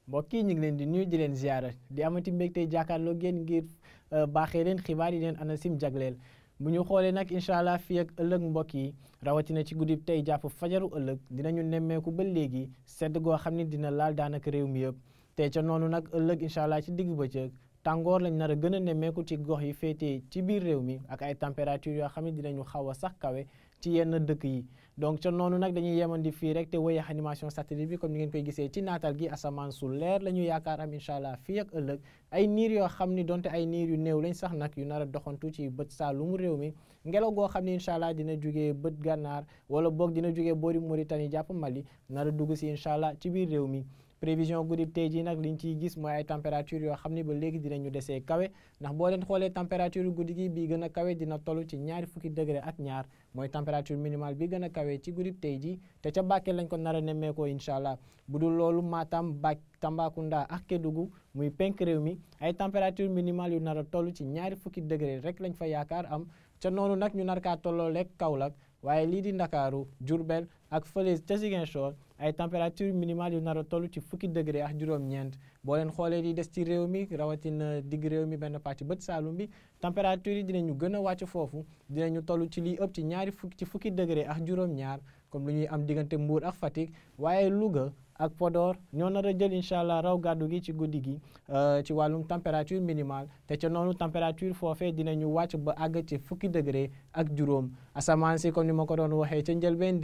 mbokk yi ñu ngi leen di nuyu di leen ziara di amati mbégte jàkkaarloo génn ngir baaxee leen xibaar yi leen ANACIM jagleel bu ñu xoolee nag incha allah fii ak ëllëg mbokk yi rawatina ci guddi tey jàpp fajaru ëllëg dinañu nemmeeku ba léegi sedd goo xam ne dina laal daanaka réew mi yëpp te ca noonu nag ëllëg incha allah ci digg bëccëg tàngoor lañ nar a gën a nemmeeku ci gox yi féetee ci biir réew mi ak ay température yoo xam ne dinañu xaw a sax kawe ci yenn dëkk yi donc ca noonu nag dañuy yemandi fii rek te wéy animation satellite bi comme ni ngeen koy gisee ci naatal gi asamaan su leer la ñu yaakaar am incha allah fii ak ëllëg ay niir yoo xam ni donte ay niir yu néew lañ sax nag yu nar a doxantu ci bët saalumu réew mi ngelaw goo xam ni incha allah dina jugee bët gànnaar wala boog dina jugee boori Mauritanie jàpp Mali nar a dugg si incha allah ci biir réew mi. prévision guddi tey jii nag liñ ciy gis mooy ay température yoo xam ni ba léegi dinañu desee kawe ndax boo leen xoolee température guddi gi bii gën a kawe dina toll ci ñaari fukki degré ak ñaar mooy température minimale bi gën a kawe ci guddi tey jii te ca Bakel lañ ko nar a nemmeekoo incha allah bu dul loolu Matam Tambacounda ak Kédougou muy penk réew mi ay température minimale yu nar a toll ci ñaari fukki degré rek lañ fa yaakaar am ca noonu nag ñu nar kaa tolloo lekk Kaolack waaye lii di Ndakaaru Diourbel ak fële ca Ziguinchor ay température minimale yu nar a toll ci fukki degré ak juróom-ñeent boo leen xoolee di des ci réew mi rawatina digg réew mi benn pàcc bët saalum bi température yi dinañu gën a wàcc foofu dinañu toll ci lii ëpp ci fukki degré ak juróom-ñaar comme lu ñuy am diggante Mbour ak Fatick waaye Louga ak Podor ñoo nar a jël incha allah raw gàddu gi ci guddi gi ci wàllum température minimale te ca noonu température foofee dinañu wàcc ba àgg ci fukki degré ak juróom asamaan si comme ni ma ko doon waxee ca njëlbeen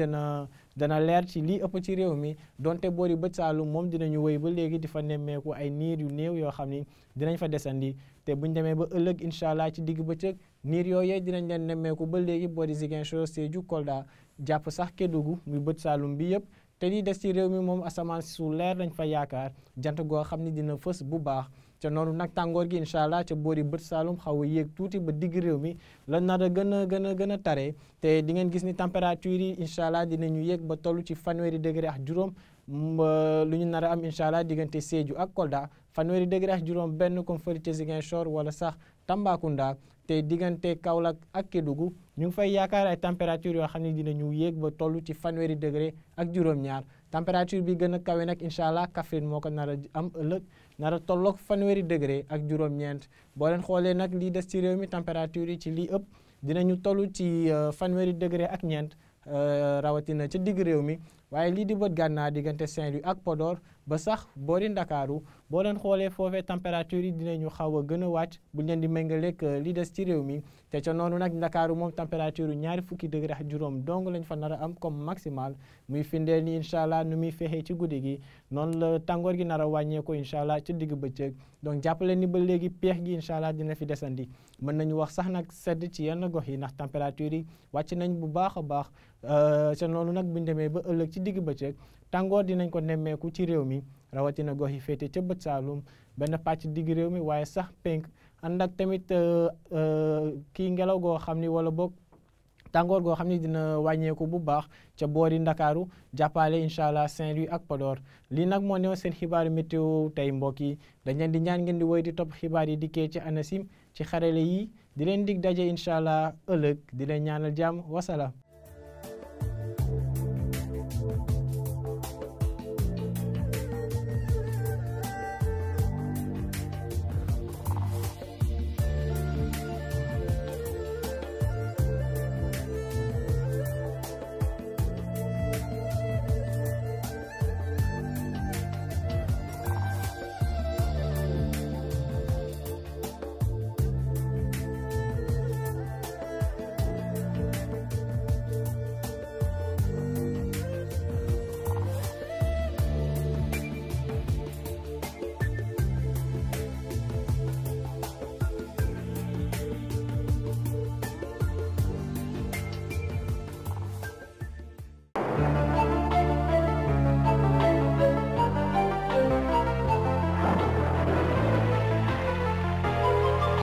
dana leer ci lii ëpp ci réew mi donte boori bët saalum moom dinañu wéy ba léegi di fa nemmeeku ay niir yu néew yoo xam ni dinañ fa desandi te buñ demee ba ëllëg incha allah ci digg bëccëg niir yooyee dinañ leen nemmeeku ba léegi boori Ziguinchor Sédhiou Kolda jàpp sax Kédougou muy bët saalum bi yëpp te li des ci réew mi moom asamaan su leer lañ fa yaakaar jant goo xam ni dina fës bu baax ca noonu nag tàngoor gi incha allah ca boori bët saalum xaw a yéeg tuuti ba digg réew mi la nar a gën a tare te di ngeen gis ni température yi incha allah dinañu yéeg ba toll ci fanweeri degré ak juróom lu ñu nar a am incha allah diggante Sédhiou ak Kolda fanweeri degré ak juróom benn comme fële ca Ziguinchor wala sax Tambacounda te diggante Kaolack ak Kédougou ñu ngi fay yaakaar ay température yoo xam ne dinañu yéeg ba toll ci fanweeri degré ak juróom-ñaar température bi gën a kawe nag incha allah Kaffrine moo ko nar a am ëllëg nar a tolloog fanweeri degré ak juróom-ñeent boo leen xoolee nag lii des ci réew mi température yi ci lii ëpp dinañu toll ci fanweeri degré ak ñeent rawatina ca digg réew mi waaye lii di bët gànnaar diggante Saint-Louis ak Podor ba sax boori Ndakaaru boo leen xoolee foofee température yi dinañu xaw a gën a wàcc bu ñu leen di méngaleeg li des ci réew mi te ca noonu nag Ndakaaru moom température yu ñaari fukki degré ak juróom dong lañ fa nar a am comme maximal muy findeel ni incha allah nu muy fexee ci guddi gi noonu la tàngoor gi nar a wàññeeku incha allah ci digg bëccëg donc jàppale ni ba léegi peex gi incha allah dina fi desandi mën nañu wax sax nag sedd ci yenn gox yi ndax température yi wàcc nañ bu baax a baax ca noonu nag buñ demee ba ëllëg ci digg bëccëg tàngoor dinañ ko nemmeeku ci réew mi rawatina gox yi féete ca bët saalum benn pàcc digg réew mi waaye sax penk ànd ak tamit kii ngelaw goo xam ni wala boog tàngoor goo xam ni dina wàññeeku bu baax ca boori Ndakaaru jàppale incha allah Saint-Louis ak Podor lii nag moo newoon seen xibaaru météo tey mbokk yi dañ leen di ñaan ngeen di woy di topp xibaar yi dikkee ci ANACIM ci xarale yi di leen dig daje incha allah ëllëg di leen ñaanal jàmm wasalaam.